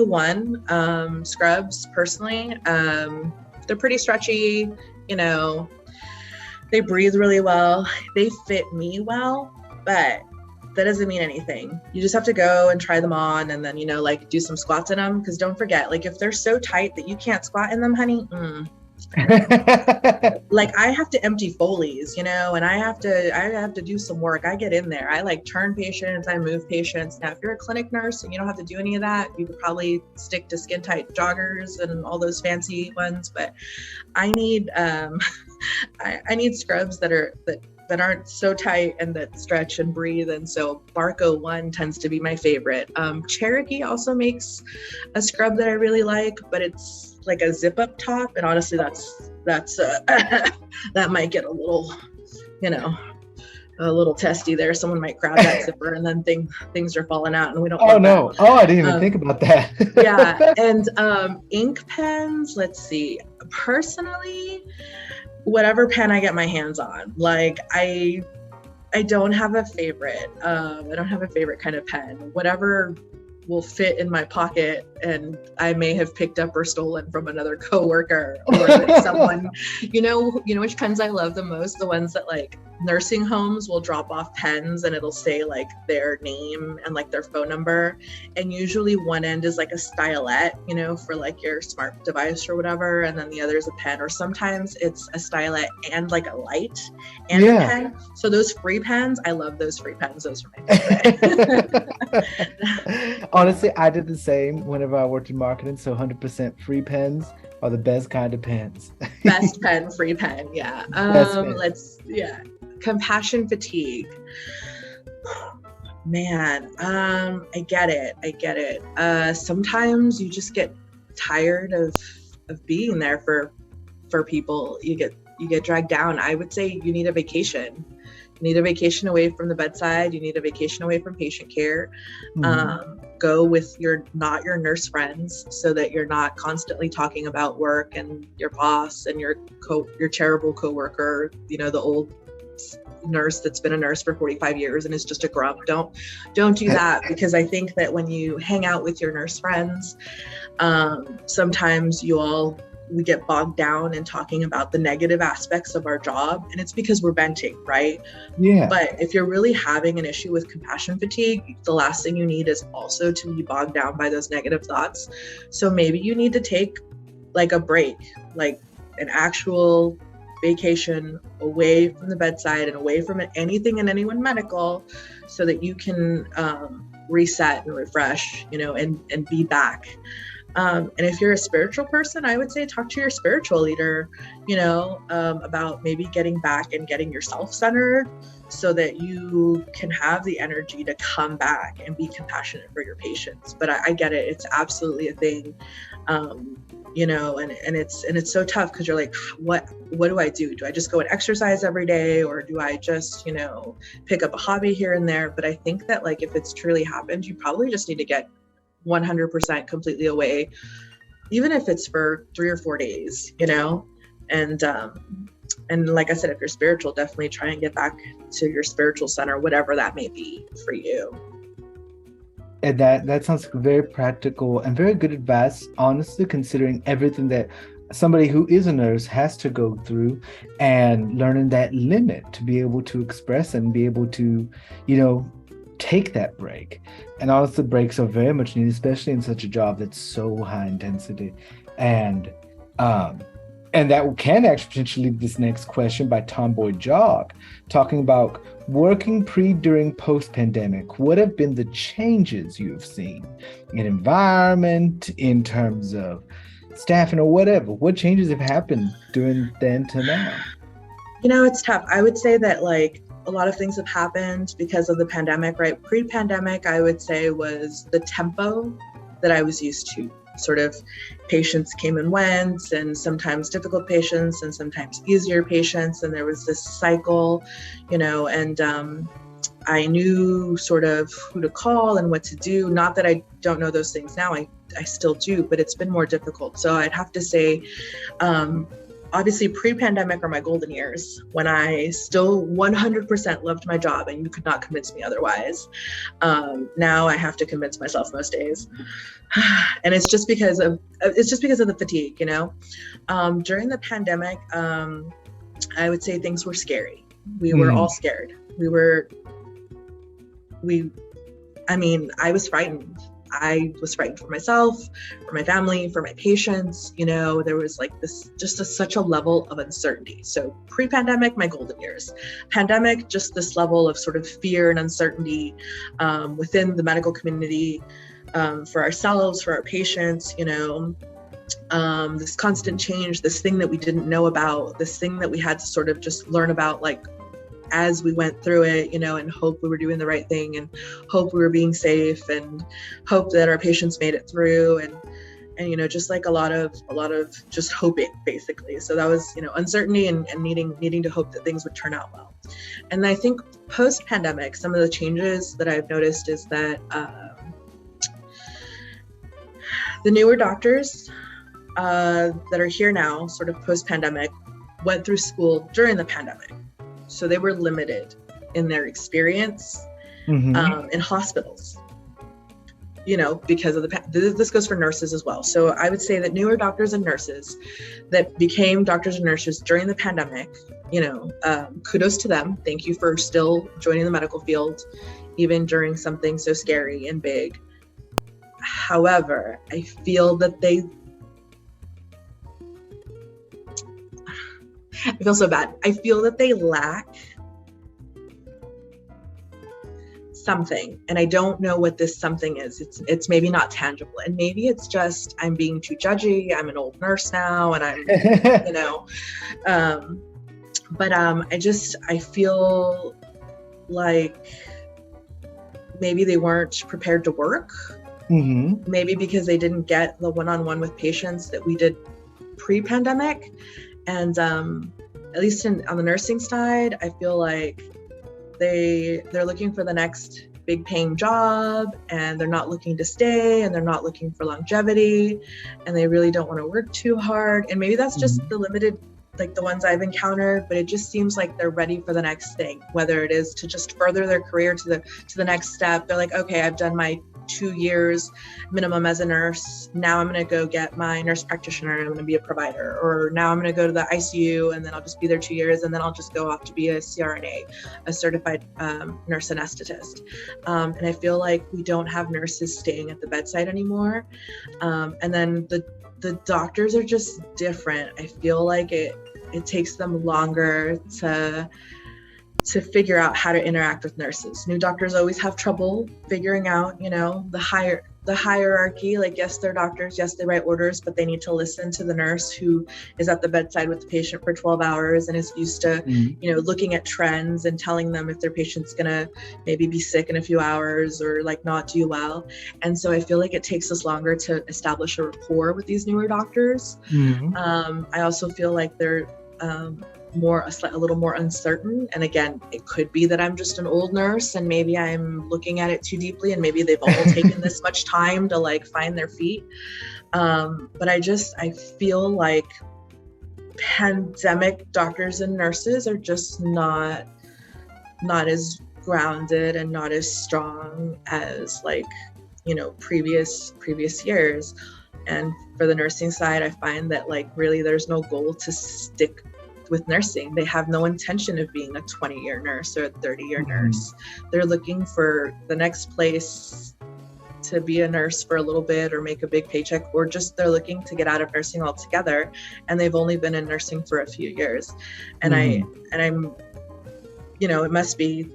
1 scrubs personally. They're pretty stretchy, they breathe really well, they fit me well, but that doesn't mean anything. You just have to go and try them on, and then, do some squats in them. Because don't forget, like, if they're so tight that you can't squat in them, honey, like I have to empty Foley's, and I have to do some work. I get in there. I like turn patients, I move patients. Now, if you're a clinic nurse and you don't have to do any of that, you could probably stick to skin tight joggers and all those fancy ones. But I need, I need scrubs that aren't so tight and that stretch and breathe. And so Barco 1 tends to be my favorite. Cherokee also makes a scrub that I really like, but it's like a zip up top. And honestly, that's that might get a little, a little testy there. Someone might grab that zipper and then things are falling out, and we don't want no. that. I didn't even think about that. Yeah. And ink pens, let's see. Personally, whatever pen I get my hands on. Like I don't have a favorite. I don't have a favorite kind of pen. Whatever will fit in my pocket and I may have picked up or stolen from another coworker, or that someone, which pens I love the most? The ones that like nursing homes will drop off pens and it'll say like their name and like their phone number. And usually one end is like a stylet, for like your smart device or whatever. And then the other is a pen, or sometimes it's a stylet and like a light and a pen. So those free pens, I love those free pens. Those are my favorite. Honestly, I did the same whenever I worked in marketing. So 100% free pens are the best kind of pens. Best pen, free pen. Yeah. Compassion fatigue. Man, I get it. Sometimes you just get tired of being there for people. You get dragged down. I would say you need a vacation. You need a vacation away from the bedside. You need a vacation away from patient care. Go with not your nurse friends, so that you're not constantly talking about work and your boss and your terrible coworker, the old nurse that's been a nurse for 45 years and is just a grump. Don't do that, because I think that when you hang out with your nurse friends, sometimes we get bogged down in talking about the negative aspects of our job, and it's because we're venting, right? Yeah. But if you're really having an issue with compassion fatigue, the last thing you need is also to be bogged down by those negative thoughts. So maybe you need to take like a break, like an actual vacation away from the bedside and away from anything and anyone medical, so that you can reset and refresh, and be back. And if you're a spiritual person, I would say talk to your spiritual leader, about maybe getting back and getting yourself centered, so that you can have the energy to come back and be compassionate for your patients. But I get it. It's absolutely a thing. And it's so tough, because you're like, what do I do? Do I just go and exercise every day, or do I just, pick up a hobby here and there? But I think that like, if it's truly happened, you probably just need to get 100% completely away, even if it's for 3 or 4 days, and like I said, if you're spiritual, definitely try and get back to your spiritual center, whatever that may be for you. And that sounds very practical and very good advice, honestly, considering everything that somebody who is a nurse has to go through, and learning that limit to be able to express and be able to, take that break. And honestly, breaks are very much needed, especially in such a job that's so high intensity. And that can actually potentially lead this next question by Tomboy Jog, talking about working pre, during, post-pandemic. What have been the changes you've seen in environment, in terms of staffing or whatever? What changes have happened during then to now? It's tough. I would say that like a lot of things have happened because of the pandemic, right? Pre-pandemic, I would say, was the tempo that I was used to. Sort of patients came and went, and sometimes difficult patients and sometimes easier patients. And there was this cycle, and I knew sort of who to call and what to do. Not that I don't know those things now, I still do, but it's been more difficult. So I'd have to say, obviously pre-pandemic are my golden years, when I still 100% loved my job and you could not convince me otherwise. Now I have to convince myself most days. And it's just because of the fatigue, during the pandemic, I would say things were scary. We were all scared. I was frightened. I was frightened for myself, for my family, for my patients. There was like this, such a level of uncertainty. So pre-pandemic, my golden years. Pandemic, just this level of sort of fear and uncertainty within the medical community, for ourselves, for our patients, this constant change, this thing that we didn't know about, this thing that we had to sort of just learn about, like, as we went through it, and hope we were doing the right thing, and hope we were being safe, and hope that our patients made it through, and just like a lot of just hoping, basically. So that was, uncertainty and needing to hope that things would turn out well. And I think post-pandemic, some of the changes that I've noticed is that the newer doctors that are here now, sort of post-pandemic, went through school during the pandemic. So they were limited in their experience in hospitals. because of this goes for nurses as well. So I would say that newer doctors and nurses that became doctors and nurses during the pandemic, kudos to them. Thank you for still joining the medical field, even during something so scary and big. However, I feel that I feel so bad. I feel that they lack something, and I don't know what this something is. It's maybe not tangible, and maybe it's just I'm being too judgy. I'm an old nurse now, and I'm, but I feel like maybe they weren't prepared to work. Mm-hmm. Maybe because they didn't get the one-on-one with patients that we did pre-pandemic. And at least on the nursing side, I feel like they're looking for the next big paying job, and they're not looking to stay, and they're not looking for longevity, and they really don't want to work too hard. And maybe that's just the limited, like the ones I've encountered, but it just seems like they're ready for the next thing, whether it is to just further their career to the next step. They're like, okay, I've done my 2 years minimum as a nurse. Now I'm going to go get my nurse practitioner and I'm going to be a provider. Or now I'm going to go to the ICU and then I'll just be there 2 years and then I'll just go off to be a CRNA, a certified nurse anesthetist. And I feel like we don't have nurses staying at the bedside anymore. And then the doctors are just different. I feel like it takes them longer to figure out how to interact with nurses. New doctors always have trouble figuring out, the hierarchy. Like, yes, they're doctors, yes, they write orders, but they need to listen to the nurse who is at the bedside with the patient for 12 hours and is used to, looking at trends and telling them if their patient's gonna maybe be sick in a few hours or like not do well. And so I feel like it takes us longer to establish a rapport with these newer doctors. I also feel like they're a little more uncertain. And again, it could be that I'm just an old nurse and maybe I'm looking at it too deeply and maybe they've all taken this much time to like find their feet. But I feel like pandemic doctors and nurses are just not as grounded and not as strong as previous years. And for the nursing side, I find that really there's no goal to stick with nursing. They have no intention of being a 20-year nurse or a 30-year nurse. They're looking for the next place to be a nurse for a little bit or make a big paycheck, or just they're looking to get out of nursing altogether, and they've only been in nursing for a few years. And I'm it must be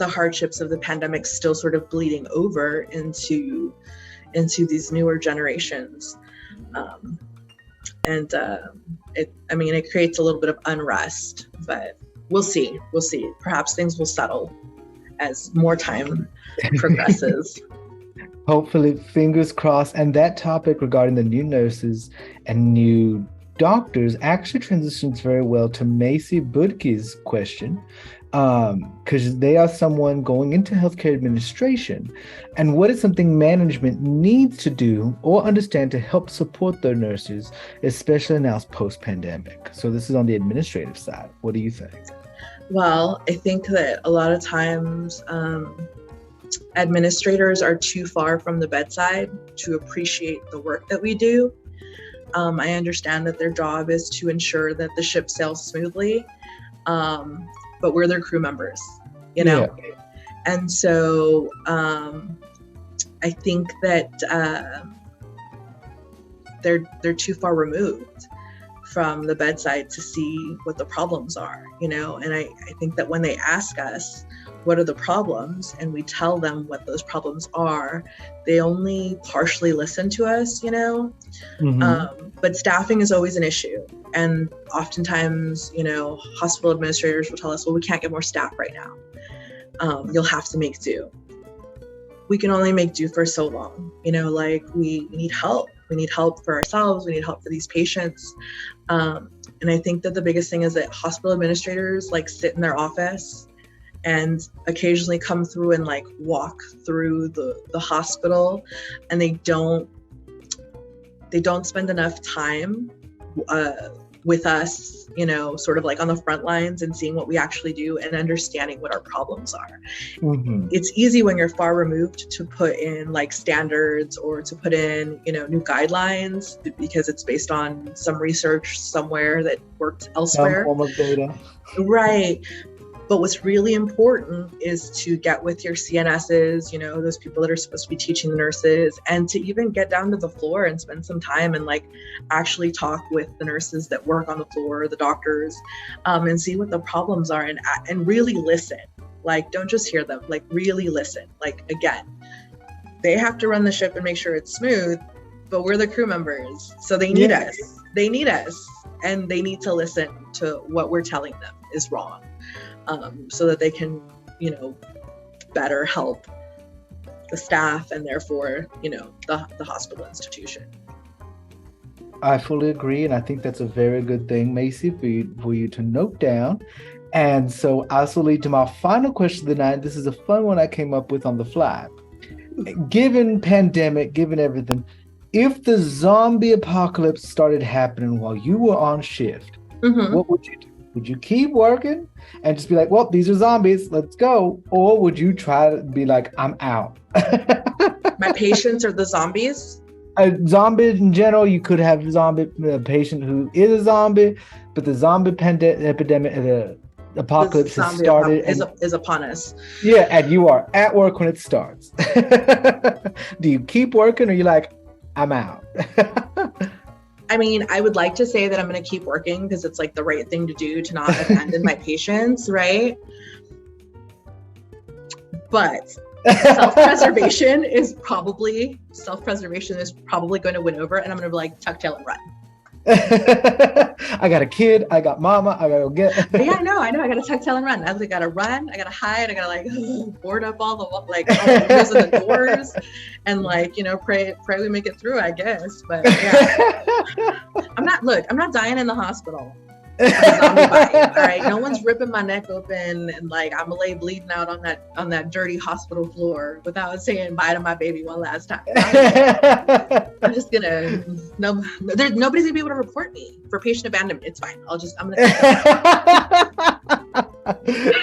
the hardships of the pandemic still sort of bleeding over into these newer generations. It creates a little bit of unrest, but we'll see. Perhaps things will settle as more time progresses. Hopefully, fingers crossed. And that topic regarding the new nurses and new doctors actually transitions very well to Macy Budke's question, because they are someone going into healthcare administration. And what is something management needs to do or understand to help support their nurses, especially now post-pandemic? So this is on the administrative side. What do you think? Well, I think that a lot of times administrators are too far from the bedside to appreciate the work that we do. I understand that their job is to ensure that the ship sails smoothly, but we're their crew members, Yeah. And so I think that they're too far removed from the bedside to see what the problems are, And I think that when they ask us, what are the problems, and we tell them what those problems are, they only partially listen to us, But staffing is always an issue. And oftentimes, hospital administrators will tell us, well, we can't get more staff right now. You'll have to make do. We can only make do for so long, we need help. We need help for ourselves. We need help for these patients. And I think that the biggest thing is that hospital administrators sit in their office and occasionally come through and walk through the hospital, and they don't spend enough time with us, sort of like on the front lines and seeing what we actually do and understanding what our problems are. Mm-hmm. It's easy when you're far removed to put in like standards or to put in, new guidelines because it's based on some research somewhere that worked elsewhere. Some form of data. Right. But what's really important is to get with your CNSs, those people that are supposed to be teaching the nurses, and to even get down to the floor and spend some time and like actually talk with the nurses that work on the floor, the doctors, and see what the problems are and really listen. Like, don't just hear them, like really listen. Like, again, they have to run the ship and make sure it's smooth, but we're the crew members. So they need us. They need us. And they need to listen to what we're telling them is wrong. So that they can, better help the staff and therefore, the hospital institution. I fully agree. And I think that's a very good thing, Macy, for you to note down. And so also lead to my final question of the night. This is a fun one I came up with on the fly. Given pandemic, given everything, if the zombie apocalypse started happening while you were on shift, what would you do? Would you keep working and just be like, well, these are zombies, let's go? Or would you try to be like, I'm out? My patients are the zombies? Zombies in general, you could have a patient who is a zombie, but the zombie epidemic, the apocalypse has started. Is upon us. Yeah, and you are at work when it starts. Do you keep working or are you like, I'm out? I mean, I would like to say that I'm going to keep working because it's like the right thing to do to not abandon my patients, right? But self-preservation is probably going to win over, and I'm going to be like, tuck tail and run. I got a kid, I got mama, I gotta go get. Yeah, I know. I gotta tuck tail and run. I gotta run, I gotta hide, I gotta like board up all the windows and the doors, and pray we make it through, I guess. But yeah, I'm not dying in the hospital. Zombie bite, all right. No one's ripping my neck open and like I'm gonna lay bleeding out on that dirty hospital floor without saying bye to my baby one last time. I'm just gonna nobody's gonna be able to report me for patient abandonment. It's fine. I'm gonna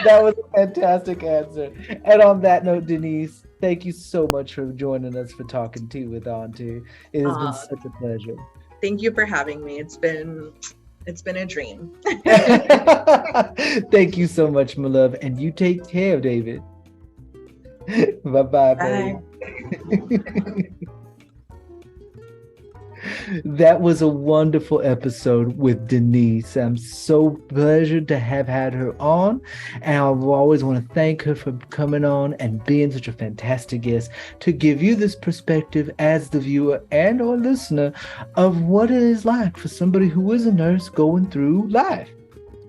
That was a fantastic answer. And on that note, Denise, thank you so much for joining us for Talking Tea with Auntie. It has been such a pleasure. Thank you for having me. It's been a dream. Thank you so much, my love. And you take care, David. Bye-bye, babe. That was a wonderful episode with Denise. I'm so pleasured to have had her on. And I always want to thank her for coming on and being such a fantastic guest to give you this perspective as the viewer and or listener of what it is like for somebody who is a nurse going through life.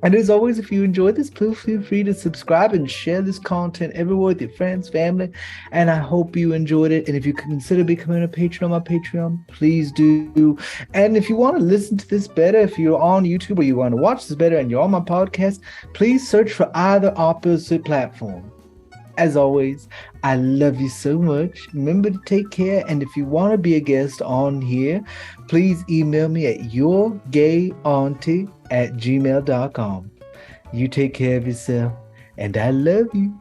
And as always, if you enjoyed this, please feel free to subscribe and share this content everywhere with your friends, family. And I hope you enjoyed it. And if you consider becoming a patron on my Patreon, please do. And if you want to listen to this better, if you're on YouTube or you want to watch this better and you're on my podcast, please search for either opposite platform. As always, I love you so much. Remember to take care. And if you want to be a guest on here, please email me at yourgayauntie@gmail.com. You take care of yourself, and I love you.